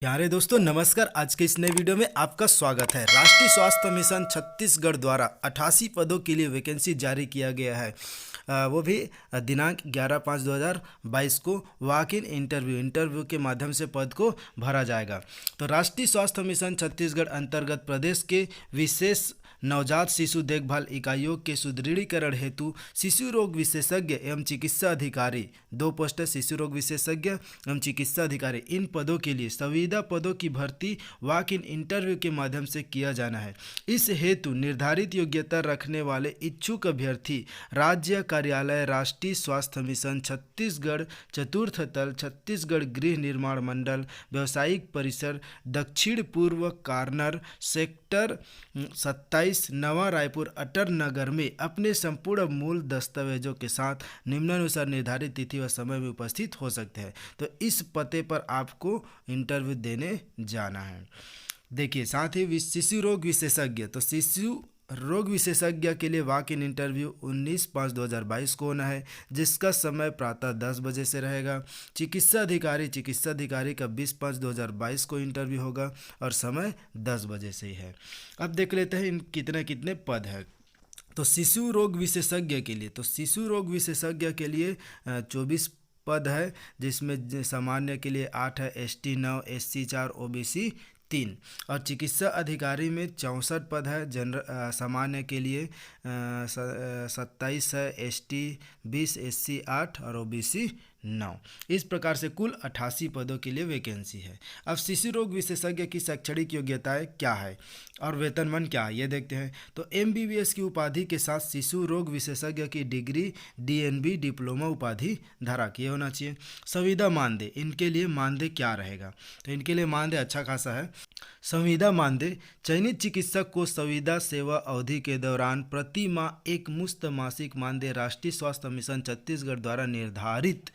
प्यारे दोस्तों नमस्कार। आज के इस नए वीडियो में आपका स्वागत है। राष्ट्रीय स्वास्थ्य मिशन छत्तीसगढ़ द्वारा 88 पदों के लिए वैकेंसी जारी किया गया है। वो भी दिनांक 11/5/2022 को वॉक इन इंटरव्यू के माध्यम से पद को भरा जाएगा। तो राष्ट्रीय स्वास्थ्य मिशन छत्तीसगढ़ अंतर्गत प्रदेश के विशेष नवजात शिशु देखभाल इकाइयों के सुदृढ़ीकरण हेतु शिशु रोग विशेषज्ञ एवं चिकित्सा अधिकारी 2 पोस्ट है, शिशु रोग विशेषज्ञ एवं चिकित्सा अधिकारी। इन पदों के लिए संविदा पदों की भर्ती वॉक इन इंटरव्यू के माध्यम से किया जाना है। इस हेतु निर्धारित योग्यता रखने वाले इच्छुक अभ्यर्थी राज्य कार्यालय राष्ट्रीय स्वास्थ्य मिशन छत्तीसगढ़, चतुर्थ तल, छत्तीसगढ़ गृह निर्माण मंडल, व्यावसायिक परिसर, दक्षिण पूर्व कार्नर, सेक्टर 27, नवा रायपुर, अटल नगर में अपने संपूर्ण मूल दस्तावेजों के साथ निम्नानुसार निर्धारित तिथि व समय में उपस्थित हो सकते हैं। तो इस पते पर आपको इंटरव्यू देने जाना है। देखिए, साथ ही शिशु रोग विशेषज्ञ, तो शिशु रोग विशेषज्ञ के लिए वॉक इन इंटरव्यू 19/5/2022 को होना है, जिसका समय प्रातः 10 बजे से रहेगा। चिकित्सा अधिकारी का 20/5/2022 को इंटरव्यू होगा और समय 10 बजे से ही है। अब देख लेते हैं इन कितने पद हैं। तो शिशु रोग विशेषज्ञ के लिए, 24 पद है, जिसमें सामान्य के लिए 8 है, ST 9, SC 4, OBC 3। और चिकित्सा अधिकारी में 64 पद है। सामान्य के लिए 27 है, ST 20, SC 8 और OBC 9। इस प्रकार से कुल 88 पदों के लिए वैकेंसी है। अब शिशु रोग विशेषज्ञ की शैक्षणिक योग्यताएं क्या है और वेतनमान क्या है, ये देखते हैं। तो MBBS की उपाधि के साथ शिशु रोग विशेषज्ञ की डिग्री DNB डिप्लोमा उपाधि धारक ये होना चाहिए। संविदा मानदेय, इनके लिए मानदेय क्या रहेगा, तो इनके लिए मानदेय अच्छा खासा है। संविदा मानदेय, चयनित चिकित्सक को संविदा सेवा अवधि के दौरान प्रति माह एक मुश्त मासिक मानदेय राष्ट्रीय स्वास्थ्य मिशन छत्तीसगढ़ द्वारा निर्धारित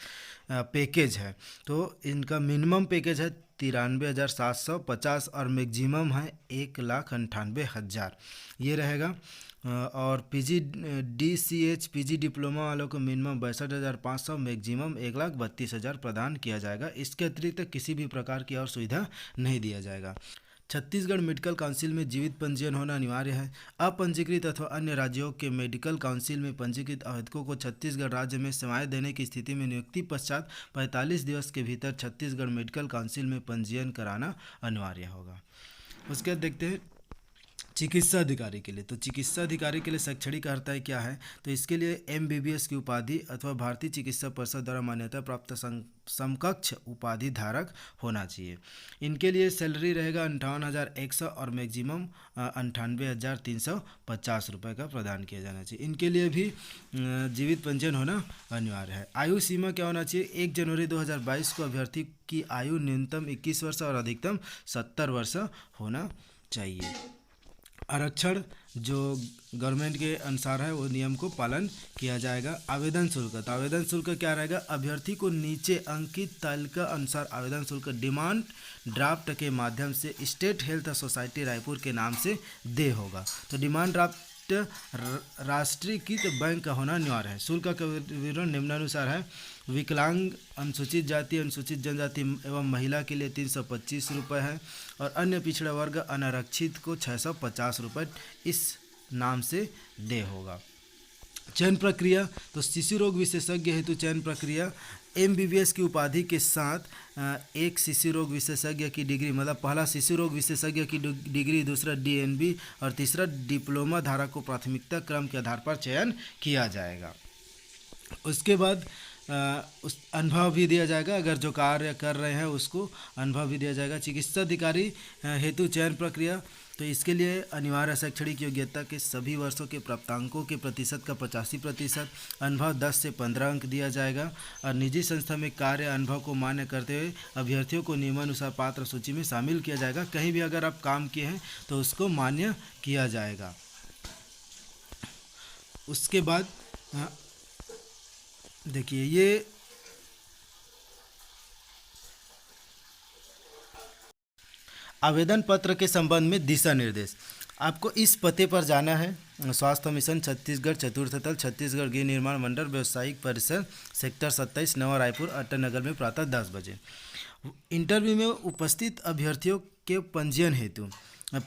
पैकेज है। तो इनका मिनिमम पैकेज है 93,750 और मैक्सिमम है 1,98,000 ये रहेगा। और PG डिप्लोमा वालों को मिनिमम 62,500, मैक्सिमम 1,32,000 प्रदान किया जाएगा। इसके अतिरिक्त किसी भी प्रकार की और सुविधा नहीं दिया जाएगा। छत्तीसगढ़ मेडिकल काउंसिल में जीवित पंजीयन होना अनिवार्य है। अपंजीकृत अथवा अन्य राज्यों के मेडिकल काउंसिल में पंजीकृत आवेदकों को छत्तीसगढ़ राज्य में सेवाएं देने की स्थिति में नियुक्ति पश्चात 45 दिवस के भीतर छत्तीसगढ़ मेडिकल काउंसिल में पंजीयन कराना अनिवार्य होगा। उसके बाद देखते हैं चिकित्सा अधिकारी के लिए। तो चिकित्सा अधिकारी के लिए शैक्षणिक अर्हता क्या है, तो इसके लिए MBBS की उपाधि अथवा भारतीय चिकित्सा परिषद द्वारा मान्यता प्राप्त समकक्ष उपाधि धारक होना चाहिए। इनके लिए सैलरी रहेगा 58,100 और मैक्सिमम 98,350 रुपये का प्रदान किया जाना चाहिए। इनके लिए भी जीवित पंजीयन होना अनिवार्य है। आयु सीमा क्या होना चाहिए, 1 जनवरी 2022 को अभ्यर्थी की आयु न्यूनतम 21 वर्ष और अधिकतम 70 वर्ष होना चाहिए। आरक्षण जो गवर्नमेंट के अनुसार है वो नियम को पालन किया जाएगा। आवेदन शुल्क, तो आवेदन शुल्क क्या रहेगा, अभ्यर्थी को नीचे अंकित तालिका अनुसार आवेदन शुल्क डिमांड ड्राफ्ट के माध्यम से स्टेट हेल्थ सोसाइटी रायपुर के नाम से दे होगा। तो डिमांड ड्राफ्ट राष्ट्रीयकृत बैंक का होना अनिवार्य है। शुल्क का विवरण निम्नानुसार है। विकलांग, अनुसूचित जाति, अनुसूचित जनजाति एवं महिला के लिए 325 रुपये है और अन्य पिछड़ा वर्ग अनारक्षित को 650 रुपये इस नाम से दे होगा। चयन प्रक्रिया, तो शिशु रोग विशेषज्ञ हेतु चयन प्रक्रिया MBBS की उपाधि के साथ एक शिशु रोग विशेषज्ञ की डिग्री, मतलब पहला शिशु रोग विशेषज्ञ की डिग्री, दूसरा DNB और तीसरा डिप्लोमा धारक को प्राथमिकता क्रम के आधार पर चयन किया जाएगा। उसके बाद उस अनुभव भी दिया जाएगा, अगर जो कार्य कर रहे हैं उसको अनुभव भी दिया जाएगा। चिकित्सा अधिकारी हेतु चयन प्रक्रिया, तो इसके लिए अनिवार्य शैक्षणिक योग्यता के सभी वर्षों के प्राप्तांकों के प्रतिशत का 85%, अनुभव 10 से 15 अंक दिया जाएगा। और निजी संस्था में कार्य अनुभव को मान्य करते हुए अभ्यर्थियों को नियमानुसार पात्र सूची में शामिल किया जाएगा। कहीं भी अगर आप काम किए हैं तो उसको मान्य किया जाएगा। उसके बाद देखिए, ये आवेदन पत्र के संबंध में दिशा निर्देश, आपको इस पते पर जाना है स्वास्थ्य मिशन छत्तीसगढ़ चतुर्थ तल छत्तीसगढ़ गृह निर्माण मंडल व्यावसायिक परिसर सेक्टर 27 नवा रायपुर अटल नगर में प्रातः 10 बजे। इंटरव्यू में उपस्थित अभ्यर्थियों के पंजीयन हेतु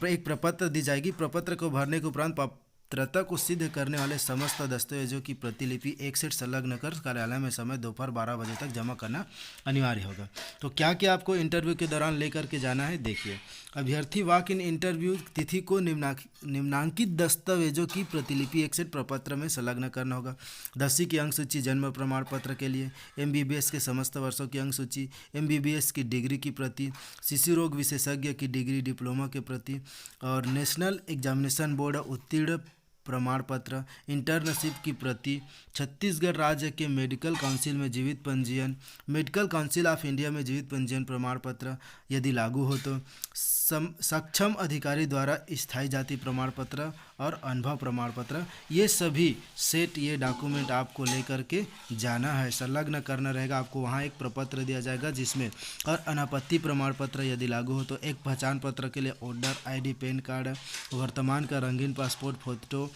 एक प्रपत्र दी जाएगी। प्रपत्र को भरने के उपरांत पात्रता को सिद्ध करने वाले समस्त दस्तावेजों की प्रतिलिपि एक सेट संलग्न कर कार्यालय में समय दोपहर 12 बजे तक जमा करना अनिवार्य होगा। तो क्या क्या आपको इंटरव्यू के दौरान लेकर के जाना है, देखिए। अभ्यर्थी वॉक इन इंटरव्यू तिथि को निम्नांकित दस्तावेजों की प्रतिलिपि एक सेट प्रपत्र में संलग्न करना होगा। 10वीं की अंक सूची जन्म प्रमाण पत्र के लिए, MBBS के समस्त वर्षों की अंक सूची, MBBS की डिग्री की प्रति, शिशु रोग विशेषज्ञ की डिग्री डिप्लोमा के प्रति और नेशनल एग्जामिनेशन बोर्ड उत्तीर्ण प्रमाण पत्र, इंटर्नशिप की प्रति, छत्तीसगढ़ राज्य के मेडिकल काउंसिल में जीवित पंजीयन, मेडिकल काउंसिल ऑफ इंडिया में जीवित पंजीयन प्रमाण पत्र यदि लागू हो तो, सक्षम अधिकारी द्वारा स्थायी जाति प्रमाण पत्र और अनुभव प्रमाण पत्र, ये सभी सेट ये डॉक्यूमेंट आपको लेकर के जाना है, संलग्न करना रहेगा। आपको वहाँ एक प्रपत्र दिया जाएगा जिसमें और अनापत्ति प्रमाण पत्र यदि लागू हो तो, एक पहचान पत्र के लिए वोटर ID पैन कार्ड, वर्तमान का रंगीन पासपोर्ट फोटो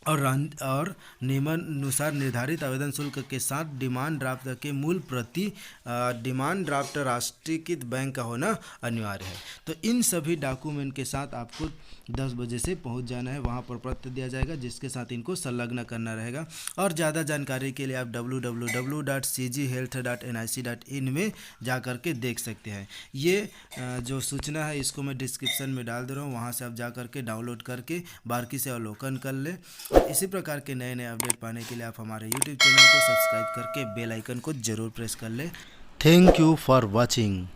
और नियमानुसार निर्धारित आवेदन शुल्क के साथ डिमांड ड्राफ्ट के मूल प्रति, डिमांड ड्राफ्ट राष्ट्रीयकृत बैंक का होना अनिवार्य है। तो इन सभी डॉक्यूमेंट के साथ आपको 10 बजे से पहुंच जाना है, वहां पर पत्र दिया जाएगा जिसके साथ इनको संलग्न करना रहेगा। और ज़्यादा जानकारी के लिए आप www.cghealth.nic.in में जा कर के देख सकते हैं। ये जो सूचना है इसको मैं डिस्क्रिप्शन में डाल दे रहा हूँ, वहाँ से आप जा कर के डाउनलोड करके बारीकी से अवलोकन कर लें। और इसी प्रकार के नए नए अपडेट पाने के लिए आप हमारे YouTube चैनल को सब्सक्राइब करके बेल आइकन को जरूर प्रेस कर लें। Thank you for watching.